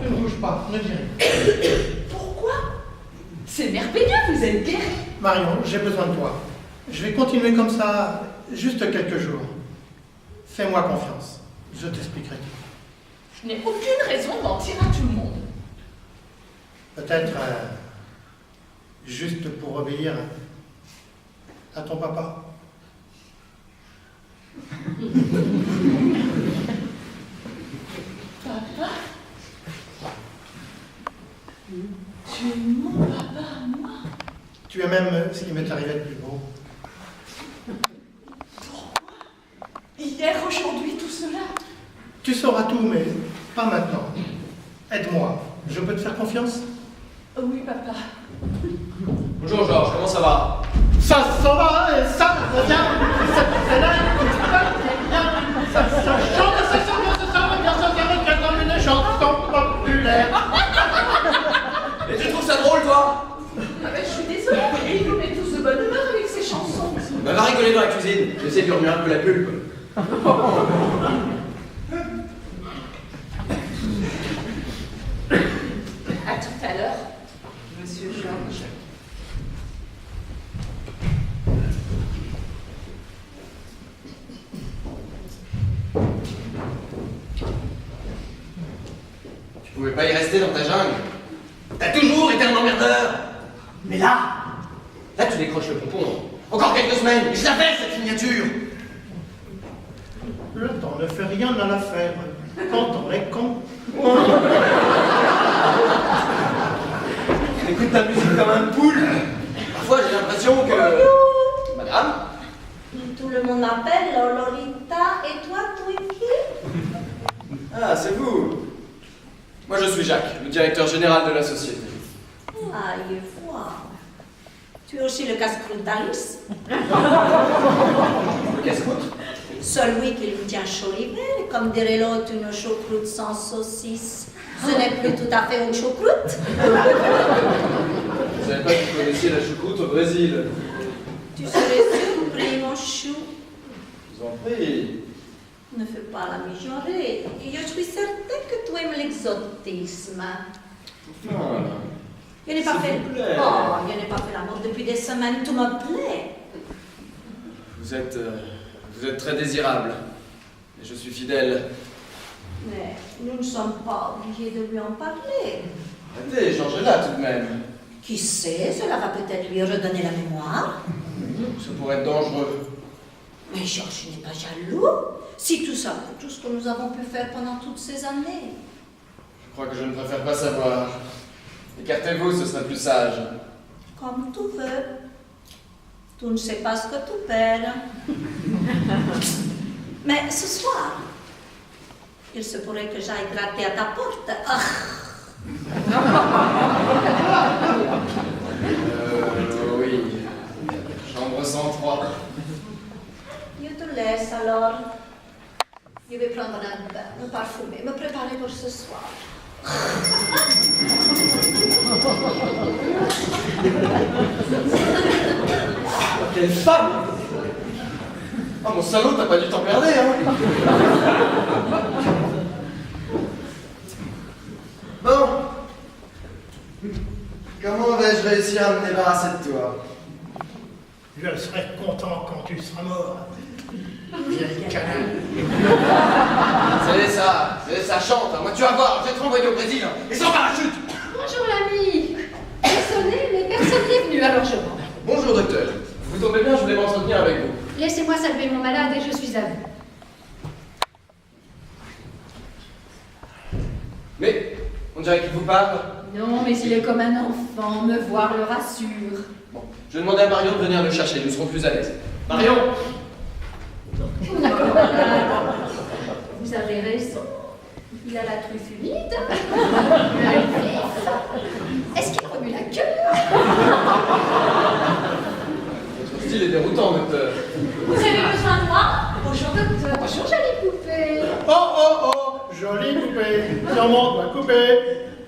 Ne bouge pas, ne dis rien. Pourquoi? C'est merveilleux, vous êtes guéri. Marion, j'ai besoin de toi. Je vais continuer comme ça juste quelques jours. Fais-moi confiance. Je t'expliquerai tout. Je n'ai aucune raison de mentir à tout le monde. Peut-être juste pour obéir à ton papa. Papa? Tu es mon papa à moi? Tu es même ce qui m'est arrivé de plus beau. Pourquoi? Hier, aujourd'hui, tout cela? Tu sauras tout, mais pas maintenant. Aide-moi. Je peux te faire confiance? Oui, papa. Bonjour Georges, comment ça va? Ça va, ça revient. C'est là, ça chante, ça va bien, ça vient comme une chanson populaire. Et tu trouves ça drôle toi? Ah ben, je suis désolée, mais il nous met tous de bonne humeur avec ses chansons. Bah va rigoler dans la cuisine, j'essaie de lui remuer un peu la pulpe. À tout à l'heure, Monsieur Georges. Tu pouvais pas y rester dans ta jungle. T'as toujours été un emmerdeur. Mais là tu décroches le pompon. Encore quelques semaines, et je l'avais cette miniature. Le temps ne fait rien à l'affaire quand on est con. Écoute ta musique comme un poule. Parfois j'ai l'impression que... Madame? Tout le monde m'appelle Lolita et toi, tu es qui? Ah, c'est vous. Moi je suis Jacques, le directeur général de la société. Ah, je vois. Tu es aussi le casse-croûte d'Alice? Casse-croûte? Celui qui lui tient chaud l'hiver, comme dirait l'autre, une choucroute sans saucisse. Ce n'est plus tout à fait une choucroute. Vous savez pas que vous connaissiez la choucroute au Brésil? Tu serais surpris, mon chou. Je vous en prie. Ne fais pas la mijaurée. Je suis certaine que tu aimes l'exotisme. Enfin, Je n'ai pas s'il fait... vous plaît. Oh, je n'ai pas fait l'amour depuis des semaines, tu me plais. vous êtes très désirable. Et je suis fidèle. Mais nous ne sommes pas obligés de lui en parler. Arrêtez, changez-la tout de même. Qui sait, cela va peut-être lui redonner la mémoire. Ça pourrait être dangereux. Mais Georges n'est pas jaloux. Si tout ça, tout ce que nous avons pu faire pendant toutes ces années. Je crois que je ne préfère pas savoir. Écartez-vous, ce serait plus sage. Comme tu veux. Tu ne sais pas ce que tu perds. Mais ce soir, il se pourrait que j'aille gratter à ta porte. Ah. Oui. Chambre 103. Je te laisse alors. Je vais prendre un bain, me parfumer, me préparer pour ce soir. Quelle femme! Oh mon salaud, t'as pas du temps perdu, hein? Bon. Comment vais-je réussir à me débarrasser de toi? Je serai content quand tu seras mort. Vieille canard. C'est ça chante, hein. Moi tu vas voir, je vais te renvoyer au Brésil, hein. Et sans parachute! Bonjour l'ami. J'ai sonné, mais personne n'est venu, alors je rentre. Bonjour docteur. Vous tombez bien, je voulais m'entretenir avec vous. Laissez-moi saluer mon malade et je suis à vous. Mais, on dirait qu'il vous parle. Non, mais il est comme un enfant, me voir le rassure. Bon, je vais demander à Marion de venir le chercher, nous serons plus à l'aise. Marion! D'accord, malade. Vous avez raison. Il a la truffe humide. Le vif. Est-ce qu'il remue la queue? Votre style est déroutant, docteur. Vous avez besoin de moi? Bonjour docteur. Bonjour jolie poupée. Oh, jolie poupée. Sur mon doigt coupé.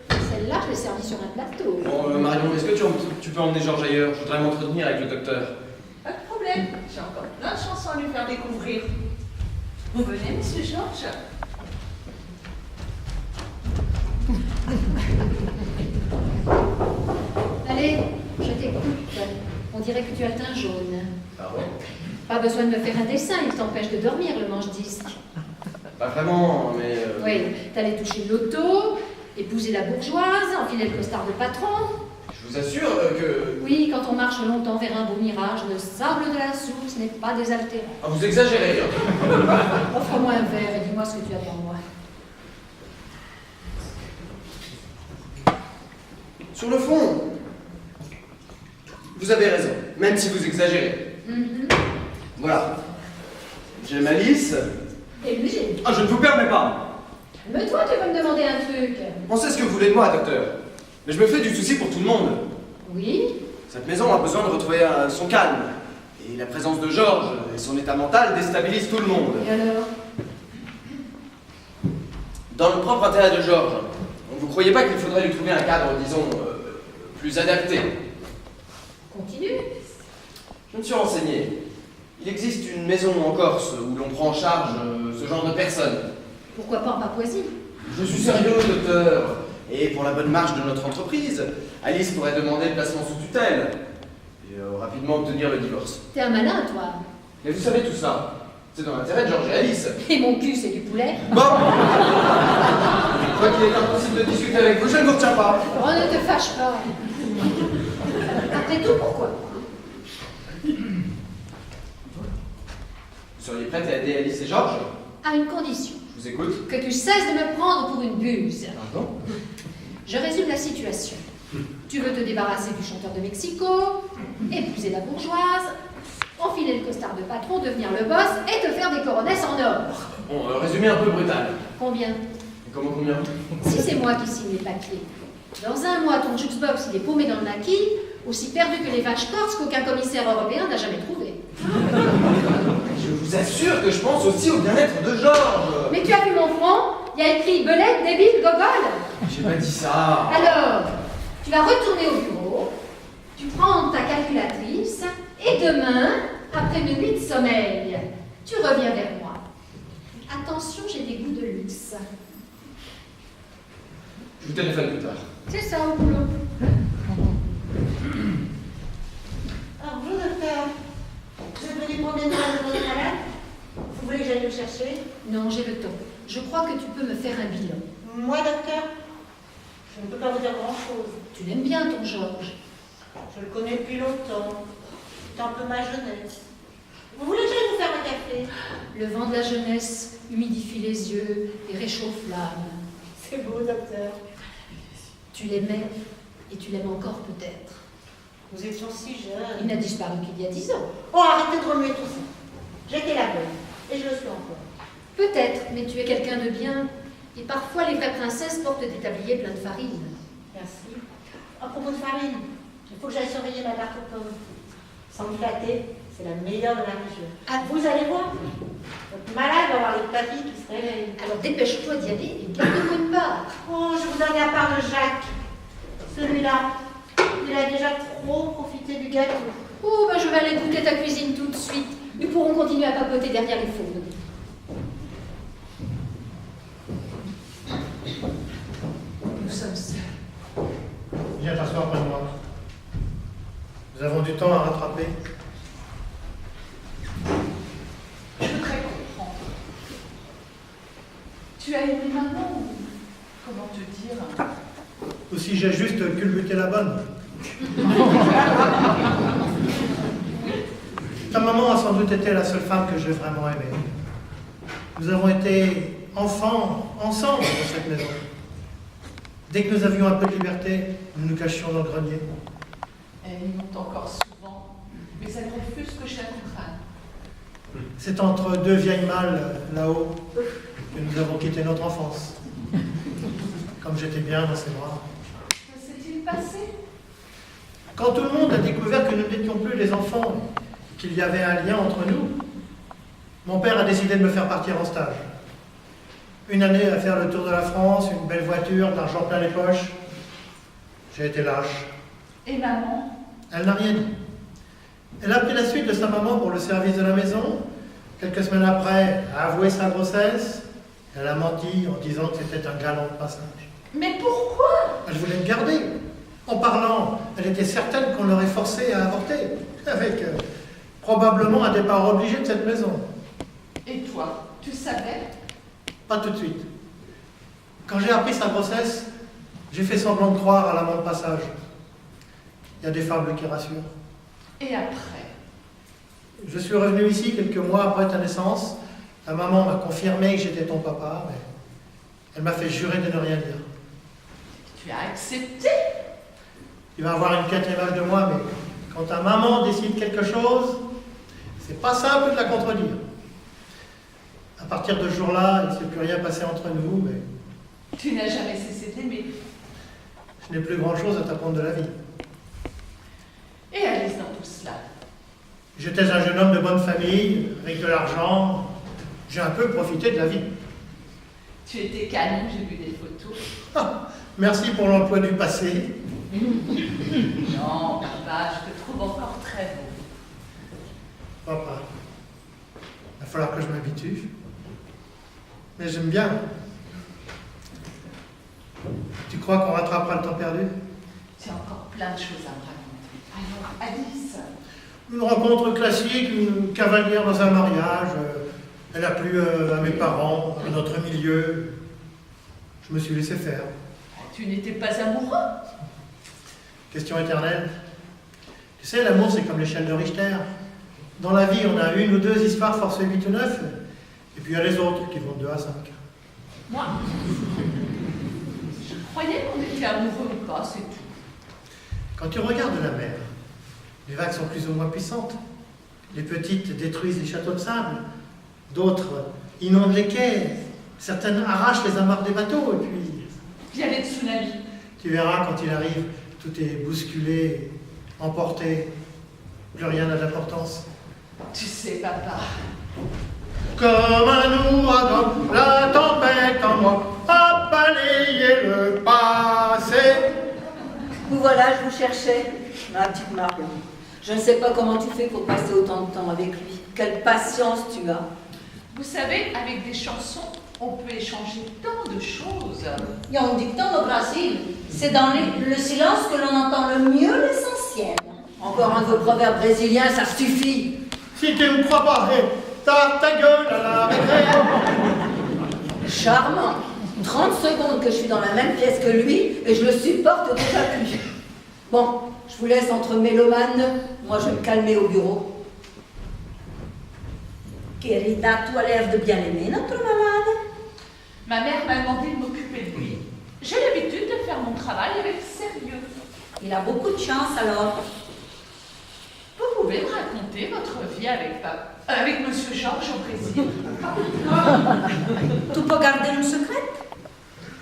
Celle-là, je l'ai servie sur un plateau. Bon, Marion, est-ce que tu peux emmener Georges ailleurs? Je voudrais m'entretenir avec le docteur. Pas de problème, j'ai encore plein de chansons à lui faire découvrir. Vous venez, monsieur Georges? Allez, je t'écoute. On dirait que tu as le teint jaune. Pardon? Pas besoin de me faire un dessin, il t'empêche de dormir, le manche-disque. Pas vraiment, mais... Oui, t'allais toucher l'auto, épouser la bourgeoise, enfiler le costard de patron. Je vous assure que... Oui, quand on marche longtemps vers un beau mirage, le sable de la source n'est pas désaltérant. Ah, vous exagérez. Offre-moi un verre et dis-moi ce que tu as pour moi. Sur le fond, vous avez raison, même si vous exagérez. Voilà. J'ai ma liste. T'es obligé. Ah, je ne vous permets pas. Calme-toi, tu vas me demander un truc. On sait ce que vous voulez de moi, docteur. Mais je me fais du souci pour tout le monde. Oui? Cette maison a besoin de retrouver son calme. Et la présence de Georges et son état mental déstabilisent tout le monde. Et alors? Dans le propre intérêt de Georges, vous ne croyez pas qu'il faudrait lui trouver un cadre, disons, plus adapté? Continue. Je me suis renseigné. Il existe une maison en Corse où l'on prend en charge ce genre de personnes. Pourquoi pas en Papouasie? Je suis sérieux, docteur. Et pour la bonne marche de notre entreprise, Alice pourrait demander le placement sous tutelle et rapidement obtenir le divorce. T'es un malin, toi. Mais vous savez tout ça. C'est dans l'intérêt de Georges et Alice. Et mon cul, c'est du poulet. Bon. Je crois qu'il est impossible de discuter avec vous, je ne vous retiens pas. Oh, ne te fâche pas. Après tout, pourquoi? Vous seriez prête à aider Alice et Georges? À une condition. Je vous écoute. Que tu cesses de me prendre pour une buse. Pardon? Je résume la situation. Tu veux te débarrasser du chanteur de Mexico, épouser la bourgeoise, enfiler le costard de patron, devenir le boss et te faire des coronesses en or. Bon, résumé un peu brutal. Combien? Et comment combien? Si c'est moi qui signe les papiers. Dans un mois, ton jukebox il est paumé dans le maquis, aussi perdu que les vaches corses qu'aucun commissaire européen n'a jamais trouvé. Je vous assure que je pense aussi au bien-être de Georges. Mais tu as vu mon front? Il y a écrit belette, débile, gogol. J'ai pas dit ça. Alors, tu vas retourner au bureau, tu prends ta calculatrice, et demain, après une nuit de sommeil, tu reviens vers moi. Attention, j'ai des goûts de luxe. Je vous téléphone plus tard. C'est ça, au boulot. Alors, bonjour docteur. Vous êtes venu prendre des nouvelles de votre malade? Vous voulez que j'aille le chercher? Non, j'ai le temps. Je crois que tu peux me faire un bilan. Moi, docteur, je ne peux pas vous dire grand-chose. Tu l'aimes bien, ton Georges. Je le connais depuis longtemps. C'est un peu ma jeunesse. Vous voulez que j'aille vous faire un café? Le vent de la jeunesse humidifie les yeux et réchauffe l'âme. C'est beau, docteur. Tu l'aimais et tu l'aimes encore peut-être. Nous étions si Il jeunes. n'a disparu qu'il y a 10 ans. Oh, arrêtez de remuer tout ça. J'étais la bonne. Et je le suis encore. Peut-être, mais tu es quelqu'un de bien. Et parfois, les vraies princesses portent des tabliers pleins de farine. Merci. À propos de farine, il faut que j'aille surveiller ma tarte aux pommes. Sans me flatter, c'est la meilleure de la région. Ah, Vous allez voir. Votre malade va avoir les papilles qui se réveillent. alors dépêche-toi d'y aller et garde-moi une part. Oh, je vous donne la part de Jacques. Celui-là, il a déjà trop profité du gâteau. Oh, ben je vais aller goûter ta cuisine tout de suite. Nous pourrons continuer à papoter derrière les fourneaux. Nous sommes seuls. Viens t'asseoir près de moi. Nous avons du temps à rattraper. Je voudrais comprendre. Tu as aimé maman ou comment te dire? Ou si j'ai juste culbuté la bonne. Ta maman a sans doute été la seule femme que j'ai vraiment aimée. Nous avons été enfants ensemble dans cette maison. Dès que nous avions un peu de liberté, nous nous cachions dans le grenier. Elle y monte encore souvent, mais elle refuse que je la comprenne. C'est entre deux vieilles mâles là-haut que nous avons quitté notre enfance. Comme j'étais bien dans ses bras. Que s'est-il passé? Quand tout le monde a découvert que nous n'étions plus les enfants, qu'il y avait un lien entre nous, mon père a décidé de me faire partir en stage. Une année à faire le tour de la France, une belle voiture, de l'argent plein les poches. J'ai été lâche. Et maman? Elle n'a rien dit. Elle a pris la suite de sa maman pour le service de la maison. Quelques semaines après, a avoué sa grossesse. Elle a menti en disant que c'était un galant de passage. Mais pourquoi? Elle voulait me garder. En parlant, elle était certaine qu'on l'aurait forcée à avorter, avec probablement un départ obligé de cette maison. Et toi, tu savais? Pas tout de suite. Quand j'ai appris sa grossesse, j'ai fait semblant de croire à l'amant de passage. Il y a des fables qui rassurent. Et après? Je suis revenu ici quelques mois après ta naissance. Ta maman m'a confirmé que j'étais ton papa, mais elle m'a fait jurer de ne rien dire. Tu as accepté? Tu vas avoir une quête image de moi, mais quand ta maman décide quelque chose, c'est pas simple de la contredire. À partir de ce jour-là, il ne s'est plus rien passé entre nous, mais Tu n'as jamais cessé d'aimer. je n'ai plus grand-chose à t'apprendre de la vie. Et Alice dans tout cela? J'étais un jeune homme de bonne famille, avec de l'argent. J'ai un peu profité de la vie. Tu étais canon, j'ai vu des photos. Ah, merci pour l'emploi du passé. Non, papa, je te trouve encore très beau. Papa, il va falloir que je m'habitue. Mais j'aime bien. Tu crois qu'on rattrapera le temps perdu? Tu as encore plein de choses à me raconter. Alors, Alice, Une rencontre classique, une cavalière dans un mariage. Elle a plu à mes parents, à notre milieu. Je me suis laissé faire. tu n'étais pas amoureux? Question éternelle. Tu sais, l'amour, c'est comme l'échelle de Richter. Dans la vie, on a une ou deux histoires forcées 8 ou 9, et puis il y a les autres qui vont de 2 à 5. Moi, je croyais qu'on était amoureux ou pas, c'est tout. Quand tu regardes la mer, les vagues sont plus ou moins puissantes. Les petites détruisent les châteaux de sable, d'autres inondent les quais, certaines arrachent les amarres des bateaux, et puis Il y a les tsunamis. tu verras quand il arrive, tout est bousculé, emporté, plus rien n'a d'importance. Tu sais, papa, Comme un ouragan, la tempête en moi a balayé le passé. Vous voilà, je vous cherchais, ma petite Marion. Je ne sais pas comment tu fais pour passer autant de temps avec lui. Quelle patience tu as. vous savez, avec des chansons, on peut échanger tant de choses. Il y a un dicton au Brésil. C'est dans le silence que l'on entend le mieux l'essentiel. Encore un de vos proverbes brésiliens, ça suffit. Si tu me crois pas, ta gueule à la récré. Charmant. 30 secondes que je suis dans la même pièce que lui et je le supporte déjà plus. Bon, je vous laisse entre mélomanes. Moi, je vais me calmer au bureau. Querida, tu as l'air de bien aimer notre malade. Ma mère m'a demandé de m'occuper de lui. J'ai l'habitude de faire mon travail avec sérieux. Il a beaucoup de chance alors. Vous pouvez me raconter votre vie avec Monsieur Georges au Brésil? Tu peux garder un secret?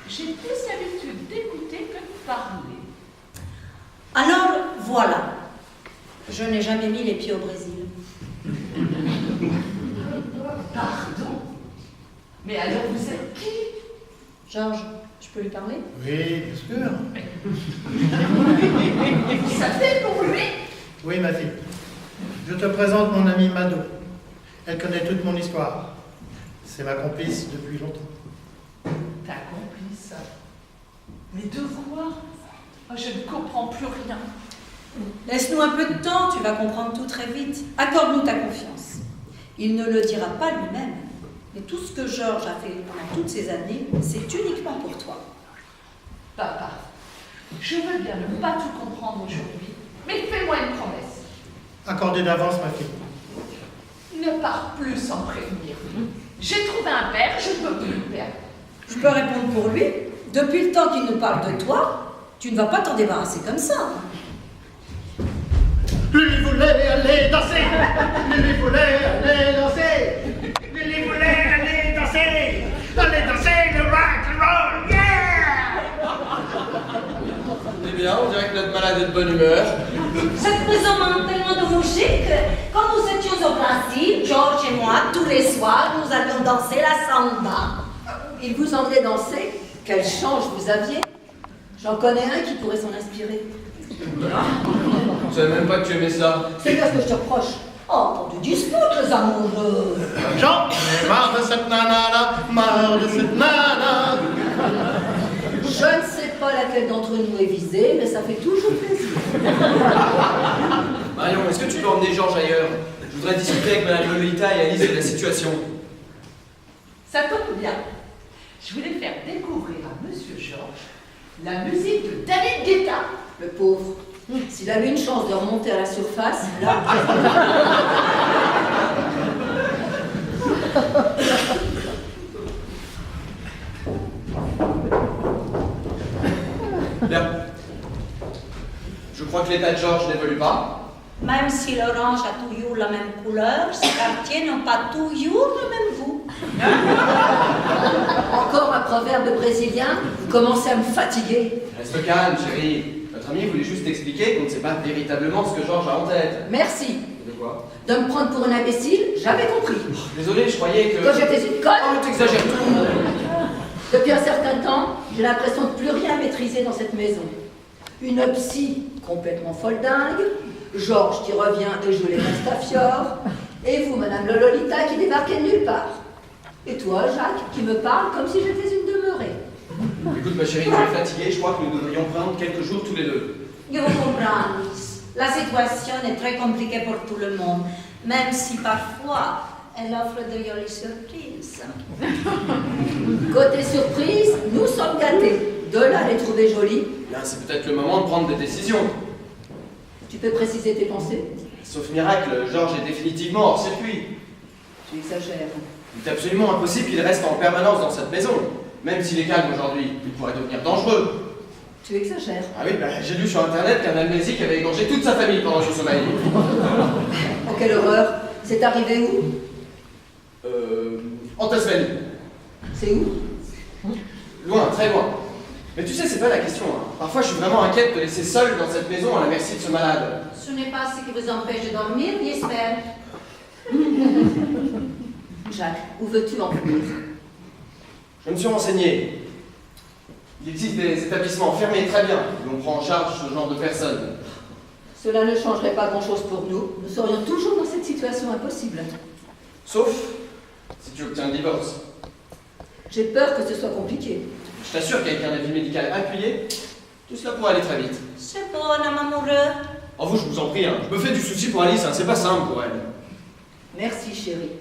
J'ai plus l'habitude d'écouter que de parler. Alors, voilà. Je n'ai jamais mis les pieds au Brésil. Pardon? Mais alors vous êtes qui? Georges, je peux lui parler? Oui, bien sûr. Vous savez pour lui? Oui, ma fille. Je te présente mon amie Mado. Elle connaît toute mon histoire. C'est ma complice depuis longtemps. Ta complice? Mais de quoi? Oh, je ne comprends plus rien. Laisse-nous un peu de temps, tu vas comprendre tout très vite. Accorde-nous ta confiance. Il ne le dira pas lui-même. Mais tout ce que Georges a fait pendant toutes ces années, c'est uniquement pour toi. Papa, je veux bien ne pas tout comprendre aujourd'hui, mais fais-moi une promesse. Accordée d'avance, ma fille. Ne pars plus sans prévenir. J'ai trouvé un père, je ne veux plus le perdre. Je peux répondre pour lui. Depuis le temps qu'il nous parle de toi, tu ne vas pas t'en débarrasser comme ça. Lily voulait aller danser. Lily voulait aller danser. Lily voulait aller danser. Aller danser le rock and roll. Yeah! Eh bien, on dirait que notre malade est de bonne humeur. Cette maison manque tellement de musique. Quand nous étions au Brésil, Georges et moi, tous les soirs, nous allions danser la samba. Il vous emmenait danser? Quel change vous aviez? J'en connais un qui pourrait s'en inspirer. Je savais même pas que tu aimais ça. C'est bien ce que je te reproche. Oh, quand tu disputes les amoureux. J'en ai marre de cette nana là, marre de cette nana. Je ne sais pas laquelle d'entre nous est visée, mais ça fait toujours plaisir. Marion, est-ce que tu peux emmener Georges ailleurs? Je voudrais discuter avec Madame Lolita et Alice de la situation. Ça tombe bien. Je voulais faire découvrir à Monsieur Georges la musique de David Guetta. Le pauvre. S'il avait une chance de remonter à la surface, là... Bien. Je crois que l'état de Georges n'évolue pas. Même si l'orange a toujours la même couleur, ces quartiers n'ont pas toujours le même goût. Encore un proverbe brésilien, vous commencez à me fatiguer. Reste calme, chérie. Notre ami voulait juste expliquer qu'on ne sait pas véritablement ce que Georges a en tête. Merci. De quoi? De me prendre pour une imbécile, j'avais compris. Désolé, je croyais que... Que j'étais une conne. Oh, t'exagères tout. Depuis un certain temps, j'ai l'impression de plus rien maîtriser dans cette maison. Une psy complètement folle dingue, Georges qui revient et je les Castafiore, et vous, Madame Lolita, qui débarquez de nulle part. Et toi, Jacques, qui me parle comme si j'étais une demeurée. Écoute, ma chérie, tu es fatiguée, je crois que nous devrions prendre quelques jours tous les deux. Je vous comprends, Alice. La situation est très compliquée pour tout le monde, même si parfois elle offre de jolies surprises. Côté surprise, nous sommes gâtés. De là à les trouver jolies. Bien, c'est peut-être le moment de prendre des décisions. Tu peux préciser tes pensées? Sauf miracle, Georges est définitivement hors circuit. Tu exagères. Il est absolument impossible qu'il reste en permanence dans cette maison. Même s'il est calme aujourd'hui, il pourrait devenir dangereux. Tu exagères. Ah oui, j'ai lu sur internet qu'un amnésique avait égorgé toute sa famille pendant son sommeil. Oh, quelle horreur. C'est arrivé où? En Tasmanie. C'est où? Loin, très loin. Mais tu sais, c'est pas la question. Hein. Parfois, je suis vraiment inquiète de laisser seul dans cette maison à la merci de ce malade. Ce n'est pas ce qui vous empêche de dormir, j'espère. Jacques, où veux-tu en venir? Je me suis renseigné. Il existe des établissements fermés très bien où on prend en charge ce genre de personnes. Cela ne changerait pas grand-chose pour nous. Nous serions toujours dans cette situation impossible. Sauf si tu obtiens un divorce. J'ai peur que ce soit compliqué. Je t'assure qu'avec un avis médical appuyé, tout cela pourrait aller très vite. C'est bon, homme amoureux. En vous, je vous en prie, hein. Je me fais du souci pour Alice, hein. C'est pas simple pour elle. Merci, chérie.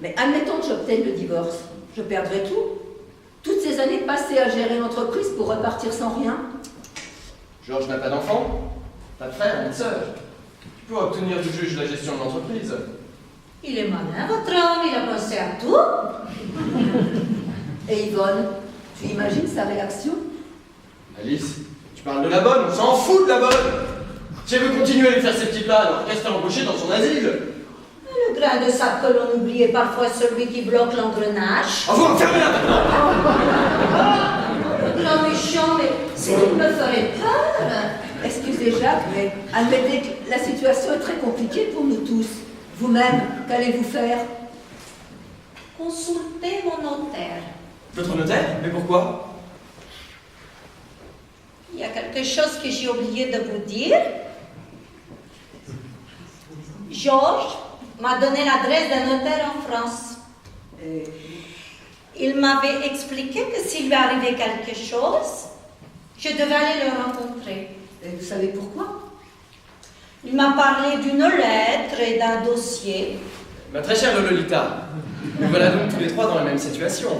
Mais admettons que j'obtienne le divorce. Je perdrai tout. Toutes ces années passées à gérer l'entreprise pour repartir sans rien. Georges n'a pas d'enfant, pas de frère, ni de sœur. Tu peux obtenir du juge la gestion de l'entreprise. Il est malin, votre homme, il a pensé à tout. Et Yvonne, tu imagines sa réaction? Alice, tu parles de la bonne, on s'en fout de la bonne. Si elle veut continuer à lui faire ses petits plats, alors qu'est-ce qu'elle embaucher dans son asile? Le grain de sable que l'on oublie est parfois celui qui bloque l'engrenage. Oh, vous me fermez là maintenant! Grand méchant, mais c'est qu'il me ferait peur. Excusez Jacques, mais admettez que la situation est très compliquée pour nous tous. Vous-même, qu'allez-vous faire? Consultez mon notaire. Votre notaire? Mais pourquoi? Il y a quelque chose que j'ai oublié de vous dire. Georges m'a donné l'adresse d'un notaire en France. Il m'avait expliqué que s'il lui arrivait quelque chose, je devais aller le rencontrer. Et vous savez pourquoi? Il m'a parlé d'une lettre et d'un dossier. Ma très chère Lolita, nous voilà donc tous les trois dans la même situation.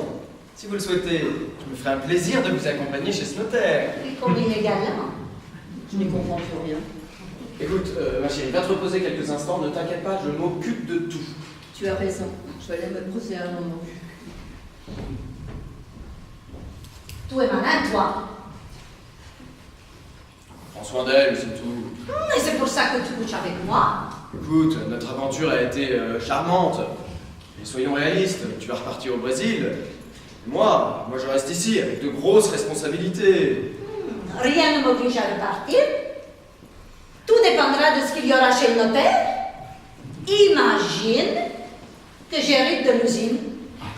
Si vous le souhaitez, je me ferai un plaisir de vous accompagner chez ce notaire. Et comme il est galant. Je n'y comprends plus rien. Écoute, ma chérie, va te reposer quelques instants, ne t'inquiète pas, je m'occupe de tout. Tu as raison. Je vais aller me poser un moment. Tout est malin, toi. Prends soin d'elle, c'est tout. Et c'est pour ça que tu couches avec moi. Écoute, notre aventure a été charmante. Mais soyons réalistes, tu vas repartir au Brésil. Moi, je reste ici avec de grosses responsabilités. Rien ne m'oblige à repartir. Tout dépendra de ce qu'il y aura chez le notaire. Imagine que j'hérite de l'usine.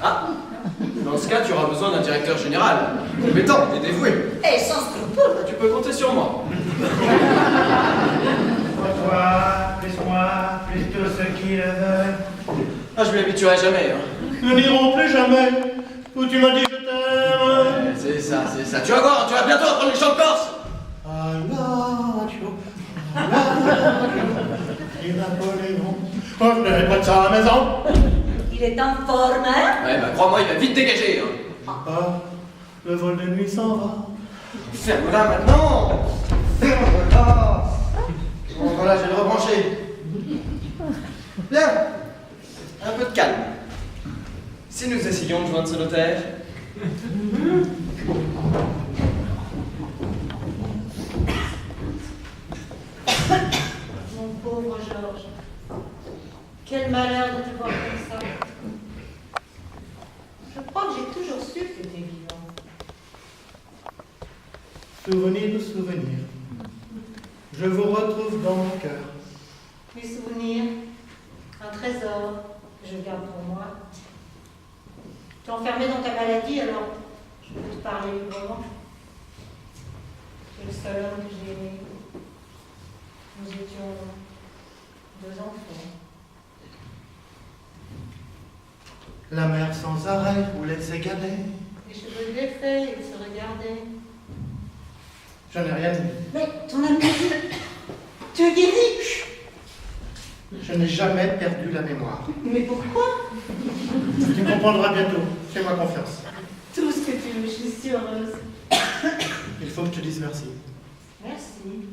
Ah, dans ce cas, tu auras besoin d'un directeur général, compétent et dévoué. Et sans scrupule. Tu peux compter sur moi. Toi, plus-moi, plus tous ceux qui le veulent. Ah, je m'y habituerai jamais. Hein. Nous n'irons plus jamais où tu m'as dit je t'aime. C'est ça. c'est ça. Tu vas voir, tu vas bientôt apprendre les chants de Corse. Adagio, et Napoléon revenait près de sa maison. Il est en forme, hein? Ouais, bah crois-moi, il va vite dégager. Hein. Ah, le vol de nuit s'en va. Ferme-la maintenant. Ferme-la. Bon, voilà, je vais le rebrancher. Bien. Un peu de calme. Si nous essayions de joindre ce notaire. Mon pauvre Georges, quel malheur de te voir comme ça. Je crois que j'ai toujours su que tu étais vivant. Souvenir, souvenir. Je vous retrouve dans mon cœur. Mes souvenirs, un trésor que je garde pour moi. Tu es enfermé dans ta maladie, alors je peux te parler librement. Tu es le seul homme que j'ai aimé. Nous étions 2 enfants. La mer sans arrêt voulait s'égarer. Les cheveux défaits, ils se regardaient. Je n'ai rien dit. Mais ton amnésie, tu es guéri. Je n'ai jamais perdu la mémoire. Mais pourquoi? Tu comprendras bientôt. Fais-moi confiance. Tout ce que tu veux, je suis si heureuse. Il faut que tu dises merci. Merci.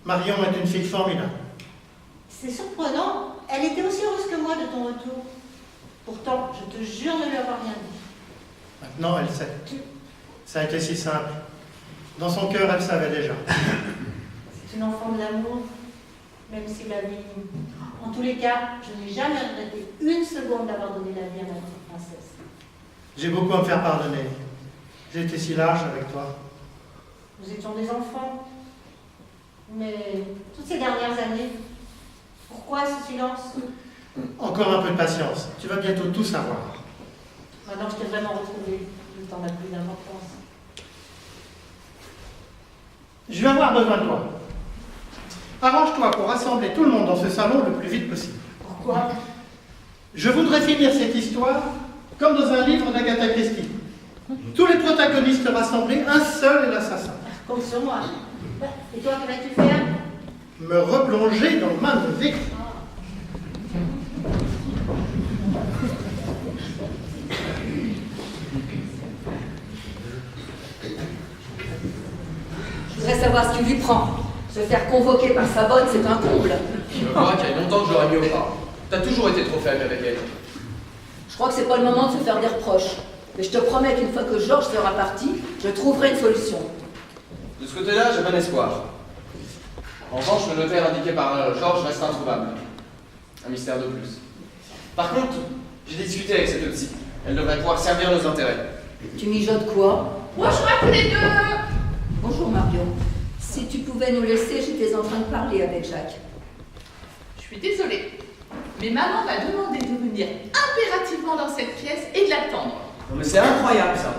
Marion est une fille formidable. C'est surprenant, elle était aussi heureuse que moi de ton retour. Pourtant, je te jure ne lui avoir rien dit. Maintenant, elle sait. Ça a été si simple. Dans son cœur, elle savait déjà. C'est une enfant de l'amour, même si la vie... En tous les cas, je n'ai jamais regretté une seconde d'avoir donné la vie à ma petite princesse. J'ai beaucoup à me faire pardonner. J'ai été si lâche avec toi. Nous étions des enfants. Mais toutes ces dernières années, pourquoi ce silence? Encore un peu de patience. Tu vas bientôt tout savoir. Maintenant, je t'ai vraiment retrouvé. Le temps n'a plus d'importance. Je vais avoir besoin de toi. Arrange-toi pour rassembler tout le monde dans ce salon le plus vite possible. Pourquoi? Je voudrais finir cette histoire comme dans un livre d'Agatha Christie. Tous les protagonistes rassemblés, un seul est l'assassin. Compte sur moi. Et toi, que vas-tu faire? Me replonger dans ma vie. Je voudrais savoir ce qui lui prend. Se faire convoquer par sa bonne, c'est un comble. Je crois qu'il y a longtemps que je l'aurais mis au pas. T'as toujours été trop faible avec elle. Je crois que c'est pas le moment de se faire des reproches. Mais je te promets qu'une fois que Georges sera parti, je trouverai une solution. De ce côté-là, j'ai bon espoir. En revanche, le notaire indiqué par Georges reste introuvable. Un mystère de plus. Par contre, j'ai discuté avec cette psy. Elle devrait pouvoir servir nos intérêts. Tu mijotes quoi? Bonjour à tous les deux. Bonjour Marion. Si tu pouvais nous laisser, j'étais en train de parler avec Jacques. Je suis désolée, mais maman m'a demandé de venir impérativement dans cette pièce et de l'attendre. Non mais c'est incroyable ça.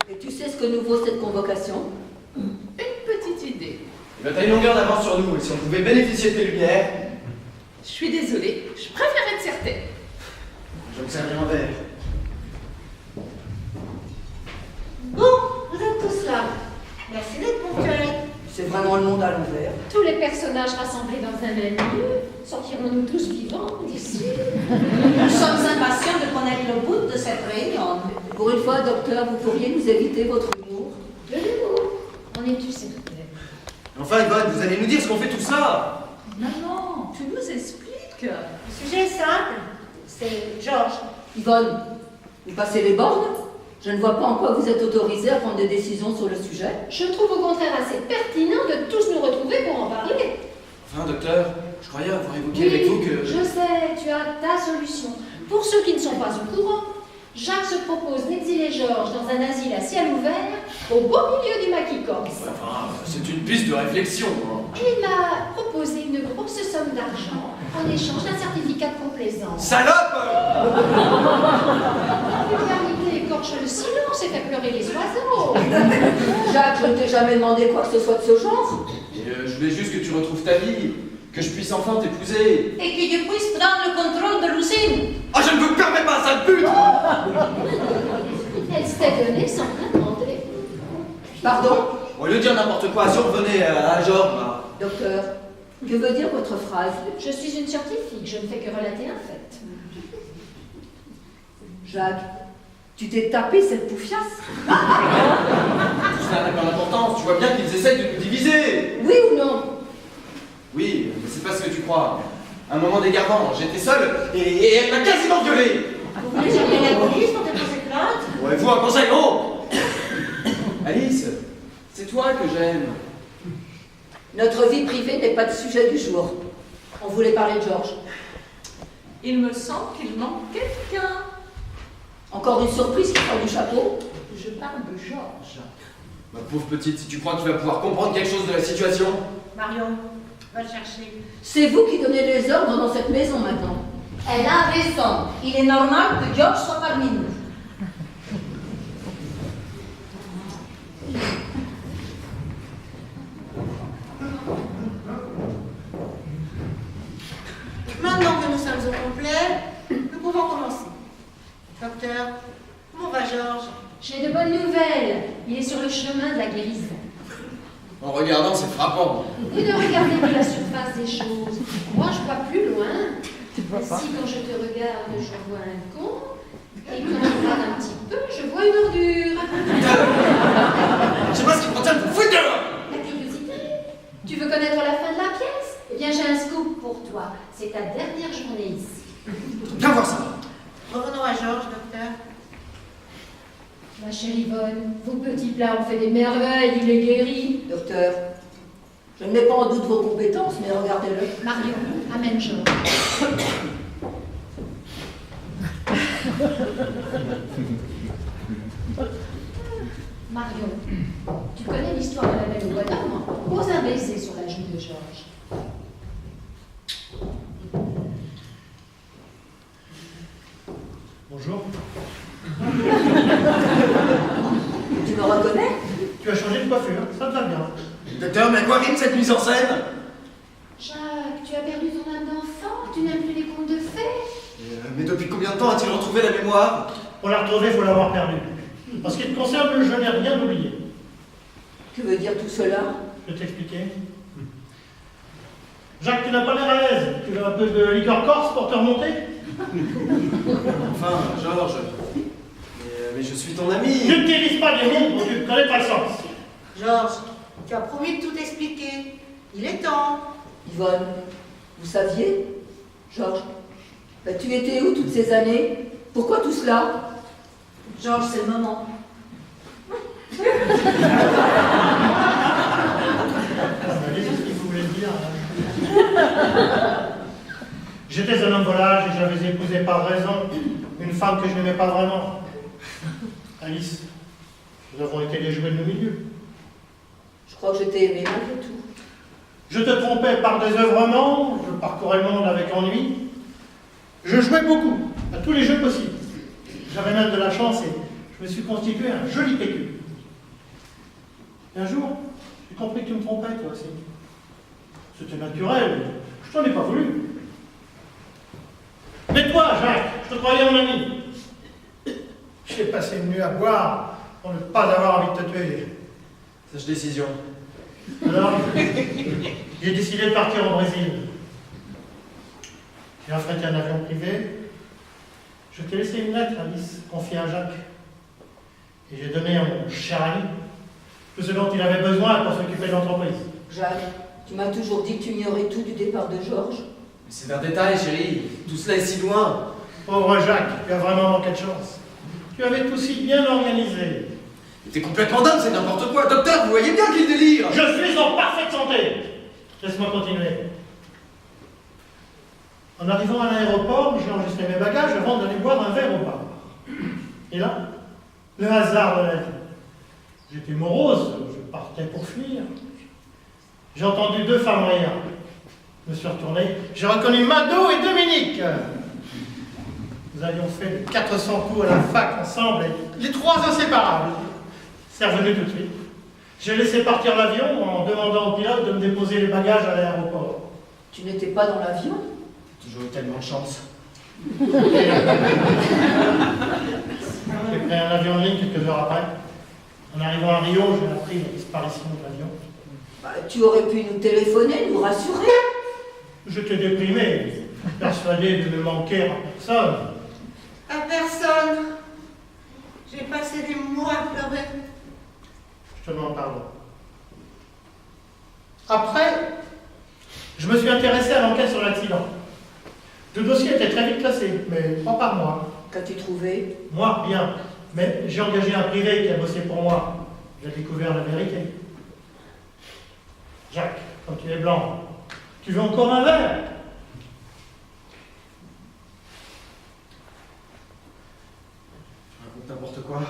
Et tu sais ce que nous vaut cette convocation? Une petite idée. Eh ben, t'as une longueur d'avance sur nous, et si on pouvait bénéficier de tes lumières... Je suis désolée, je préfère être certaine. Je vais me servir un verre. Bon, vous êtes tous là. Merci d'être ponctuels. C'est vraiment le monde à l'envers. Tous les personnages rassemblés dans un même lieu, sortirons-nous tous vivants d'ici? Nous sommes impatients de connaître le bout de cette réunion. Pour une fois, docteur, vous pourriez nous éviter votre humour? De l'humour, en es-tu certaine? Enfin, Yvonne, vous allez nous dire ce qu'on fait tout ça. Maman, tu nous expliques. Le sujet est simple. C'est Georges. Yvonne, vous passez les bornes? Je ne vois pas en quoi vous êtes autorisée à prendre des décisions sur le sujet. Je trouve au contraire assez pertinent de tous nous retrouver pour en parler. Enfin, docteur, je croyais avoir évoqué avec vous que... Je sais, tu as ta solution. Pour ceux qui ne sont pas au courant, Jacques se propose d'exiler Georges dans un asile à ciel ouvert, au beau milieu du maquis corse. Enfin, c'est une piste de réflexion. Hein. Et il m'a proposé une grosse somme d'argent en échange d'un certificat de complaisance. Salope! La vulgarité écorche le silence et fait pleurer les oiseaux. Jacques, je ne t'ai jamais demandé quoi que ce soit de ce genre. Et je voulais juste que tu retrouves ta vie, que je puisse enfin t'épouser. Et que je puisse prendre le contrôle de l'usine. Ah, je ne vous permets pas, sale pute! Elle s'était donnée sans prétendre. Pardon? Au lieu de dire n'importe quoi, si on revenait à Georges, bah... Docteur, que veut dire votre phrase? Je suis une scientifique, je ne fais que relater un fait. Jacques, tu t'es tapé cette poufiasse? Tout cela n'a pas d'importance, tu vois bien qu'ils essayent de nous diviser. Oui ou non? Oui, mais c'est pas ce que tu crois. À un moment d'égarement, j'étais seul et elle m'a quasiment violé. Vous voulez appeler la police pour déposer plainte? Ouais, vous, un conseil, oh Alice, c'est toi que j'aime. Notre vie privée n'est pas le sujet du jour. On voulait parler de Georges. Il me semble qu'il manque quelqu'un. Encore une surprise qui sort du chapeau? Je parle de Georges. Ma pauvre petite, si tu crois qu'il va pouvoir comprendre quelque chose de la situation... Marion, va le chercher. C'est vous qui donnez les ordres dans cette maison maintenant. Elle a raison. Il est normal que Georges soit parmi nous. Maintenant que nous sommes au complet, nous pouvons commencer. Docteur, comment va Georges? J'ai de bonnes nouvelles. Il est sur le chemin de la guérison. En regardant, c'est frappant. Vous ne regardez que la surface des choses. Moi, je vois plus loin. Si quand je te regarde, je vois un con, et quand je regarde un petit peu, je vois une ordure. Je sais pas ce qui prend ça de vous foutre dehors. La curiosité. Tu veux connaître la fin de la pièce? Eh bien, j'ai un scoop pour toi. C'est ta dernière journée ici. Viens voir ça. Revenons à Georges, docteur. Ma chère Yvonne, vos petits plats ont fait des merveilles, il est guéri. Docteur, je ne mets pas en doute vos compétences, mais regardez-le. Marion, amène Georges. Marion, tu connais l'histoire de la belle au bois d'or? Pose un baiser sur la joue de Georges. Bonjour. Tu me reconnais? Tu as changé de coiffure, ça te va bien. Docteur, mais à quoi rime cette mise en scène? Jacques, tu as perdu ton âme d'enfant? Tu n'aimes plus les contes de fées? Mais depuis combien de temps a-t-il retrouvé la mémoire? Pour la retrouver, il faut l'avoir perdue. En ce qui te concerne, je n'ai rien oublié. Que veut dire tout cela? Je vais t'expliquer. Jacques, tu n'as pas l'air à l'aise. Tu veux un peu de liqueur corse pour te remonter? Enfin, Georges, mais je suis ton ami. Ne t'irrisse pas des mots dont tu ne connais pas le sens. Georges, tu as promis de tout expliquer. Il est temps. Yvonne, vous saviez? Georges, bah, tu étais où toutes ces années? Pourquoi tout cela? Georges, c'est le moment. C'est ce qu'il voulait dire. J'étais un homme volage et j'avais épousé par raison une femme que je n'aimais pas vraiment. Alice, nous avons été les jouets de nos milieux. Je crois que je t'ai aimé malgré tout. Je te trompais par désœuvrement, je parcourais le monde avec ennui. Je jouais beaucoup, à tous les jeux possibles. J'avais même de la chance et je me suis constitué un joli pécule. Et un jour, j'ai compris que tu me trompais, toi aussi. C'était naturel, je t'en ai pas voulu. Mais toi, Jacques, je te croyais mon ami. J'ai passé une nuit à boire pour ne pas avoir envie de te tuer. Sage décision. Alors, j'ai décidé de partir au Brésil. J'ai affrété un avion privé. Je t'ai laissé une lettre, Alice, confiée à Jacques. Et j'ai donné à mon cher ami tout ce dont il avait besoin pour s'occuper de l'entreprise. Jacques, tu m'as toujours dit que tu ignorais tout du départ de Georges. Mais c'est un détail, chérie. Tout cela est si loin. Pauvre Jacques, tu as vraiment manqué de chance. Tu avais tout si bien organisé. T'es complètement dingue, c'est n'importe quoi. Docteur, vous voyez bien qu'il délire. Je suis en parfaite santé. Laisse-moi continuer. En arrivant à l'aéroport, j'ai enregistré mes bagages avant d'aller boire un verre au bar. Et là, le hasard de la vie. J'étais morose, je partais pour fuir. J'ai entendu deux femmes rire. Je me suis retourné, j'ai reconnu Mado et Dominique. Nous avions fait 400 coups à la fac ensemble, et les trois inséparables. C'est revenu tout de suite. J'ai laissé partir l'avion en demandant au pilote de me déposer les bagages à l'aéroport. Tu n'étais pas dans l'avion? J'ai toujours eu tellement de chance. J'ai pris un avion de ligne quelques heures après. En arrivant à Rio, j'ai appris la disparition de l'avion. Bah, tu aurais pu nous téléphoner, nous rassurer. J'étais déprimé, persuadé de ne manquer à personne. À personne. J'ai passé des mois à pleurer. Je te demande pardon. Après, je me suis intéressé à l'enquête sur l'accident. Le dossier était très vite classé, mais pas par moi. Qu'as-tu trouvé? Moi, bien. Mais j'ai engagé un privé qui a bossé pour moi. J'ai découvert la vérité. Jacques, quand tu es blanc, tu veux encore un verre? Tu racontes n'importe quoi.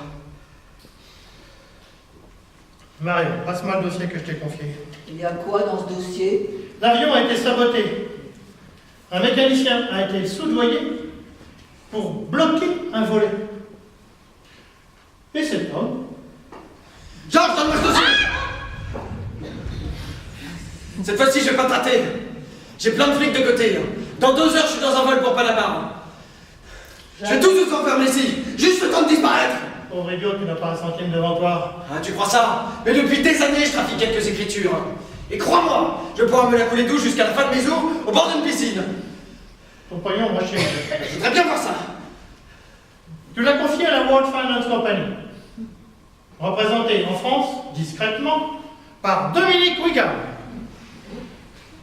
Marion, passe-moi le dossier que je t'ai confié. Il y a quoi dans ce dossier? L'avion a été saboté. Un mécanicien a été soudoyé pour bloquer un volet. Et cet homme, Georges, donne-moi ce dossier. Cette fois-ci, je vais pas te rater. J'ai plein de flics de côté. Dans 2 heures, je suis dans un vol pour Panama. Je vais tous nous enfermer ici, juste le temps de disparaître. pauvre idiot, tu n'as pas un centime devant toi. Ah, tu crois ça? Mais depuis des années, je trafique quelques écritures. Et crois-moi, je pourrais me la couler douce jusqu'à la fin de mes jours au bord d'une piscine. Ton pognon, moi, chez Je voudrais bien voir ça. Tu l'as confié à la World Finance Company, représentée en France, discrètement, par Dominique Wigan.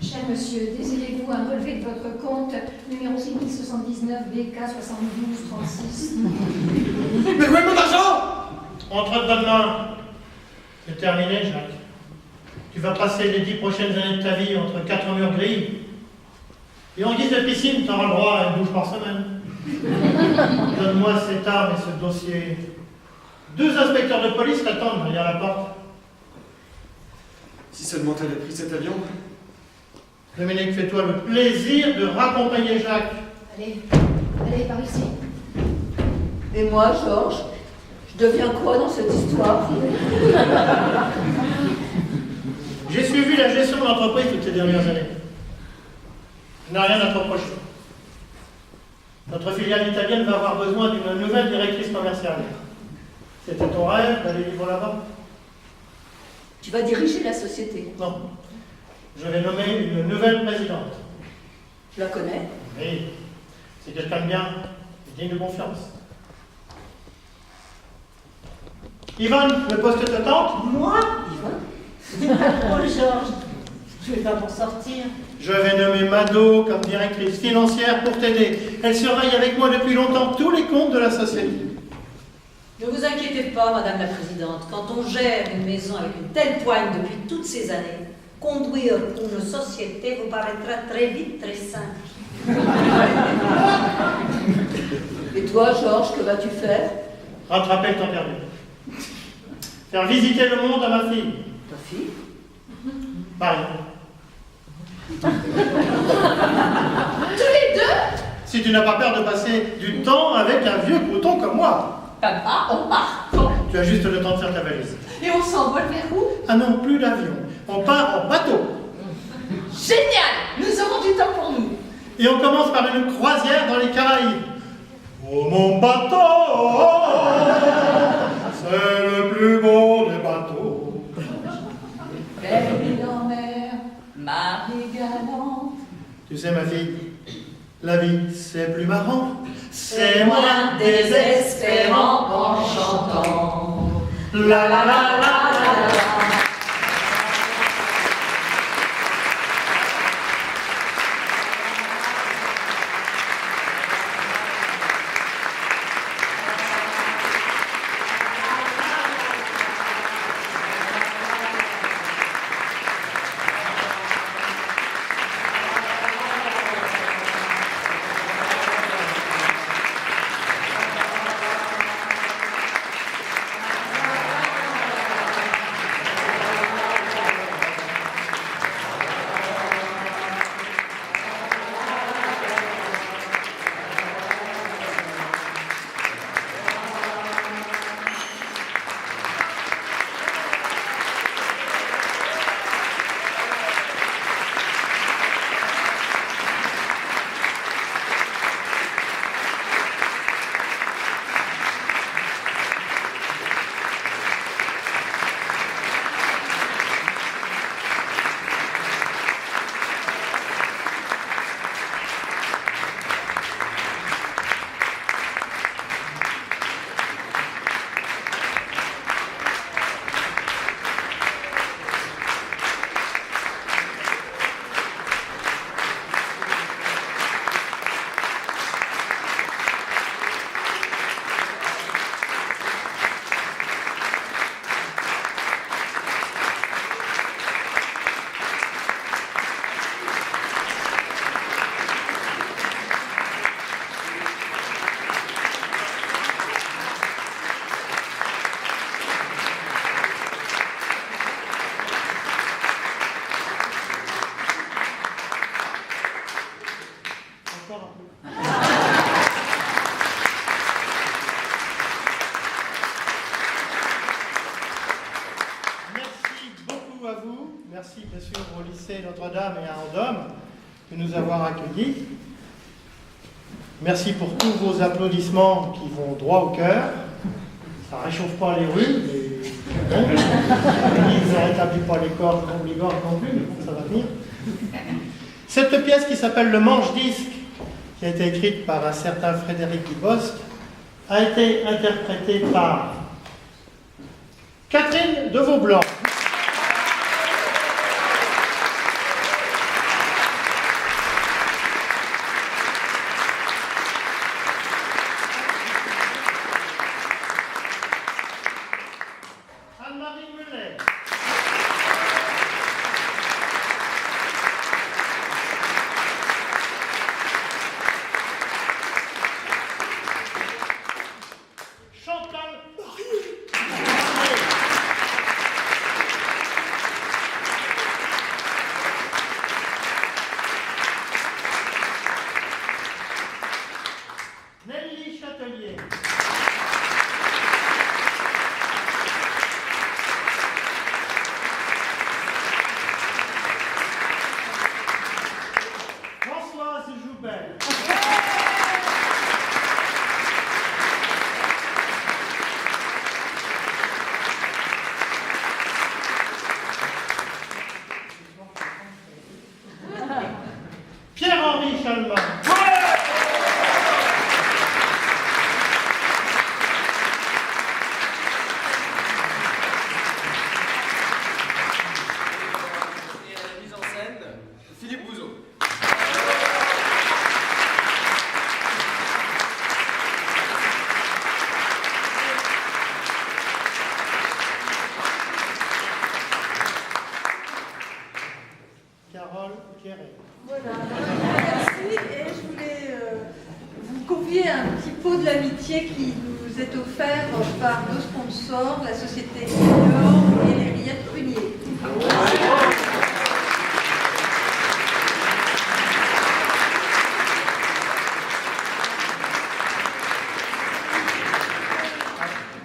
Cher monsieur, désirez-vous un relevé de votre compte numéro 6079 BK 72 36? Mais où est mon argent? Entre de bonnes mains. C'est terminé, Jacques. Tu vas passer les 10 prochaines années de ta vie entre 4 murs gris. Et en guise de piscine, tu auras le droit à une douche par semaine. Donne-moi cette arme et ce dossier. 2 inspecteurs de police t'attendent derrière la porte. Si seulement t'avais pris cet avion. Dominique, fais-toi le plaisir de raccompagner Jacques. Allez, allez, par ici. Et moi, Georges, je deviens quoi dans cette histoire? J'ai suivi la gestion de l'entreprise toutes ces dernières années. Je n'ai rien à te reprocher. Notre filiale italienne va avoir besoin d'une nouvelle directrice commerciale. C'était ton rêve d'aller vivre là-bas? Tu vas diriger la société. Non. Je vais nommer une nouvelle présidente. Tu la connais? Oui. C'est quelqu'un de bien, digne de confiance. Yvonne, le poste te tente? Moi? Yvonne? Oh, Georges, je vais pas m'en sortir. Je vais nommer Mado comme directrice financière pour t'aider. Elle surveille avec moi depuis longtemps tous les comptes de la société. Ne vous inquiétez pas, Madame la Présidente, quand on gère une maison avec une telle poigne depuis toutes ces années, conduire une société vous paraîtra très vite très simple. Et toi, Georges, que vas-tu faire? Rattraper le temps perdu. Faire visiter le monde à ma fille. Ta fille? Pareil. Tous les deux? Si tu n'as pas peur de passer du temps avec un vieux crouton comme moi. Papa, on part. Tu as juste le temps de faire ta valise. Et on s'envole vers où? Ah non, plus l'avion. On part en bateau. Génial! Nous aurons du temps pour nous. Et on commence par une croisière dans les Caraïbes. Oh mon bateau, c'est le plus beau des bateaux. Belle île en mer, marée galante. Tu sais ma fille, la vie c'est plus marrant. C'est moins désespérant en chantant. La la la la la la. merci bien sûr au lycée Notre-Dame et à Vendôme de nous avoir accueillis. Merci pour tous vos applaudissements qui vont droit au cœur. Ça ne réchauffe pas les rues, mais bon. Ça ne rétablit pas les gorges non plus, mais bon, ça va venir. Cette pièce qui s'appelle Le Manche-Disque, qui a été écrite par un certain Frédéric Dubosc, a été interprétée par Catherine de Vaublanc. Anne-Marie Mullet. Chantal Nelly Châtelier. Françoise Joubert. Pierre-Henri Chalmin. Et à la mise en scène, Philippe Bouzeau. Carole Quéré. Voilà, merci. Et je voulais vous convier à un petit pot de l'amitié qui nous est offert par deux sponsors, la société Dior et les Rillettes Prunier.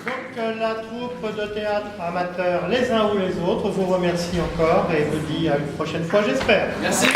Donc la troupe de théâtre amateur, les uns ou les autres, vous remercie encore et vous dit à une prochaine fois, j'espère. Merci.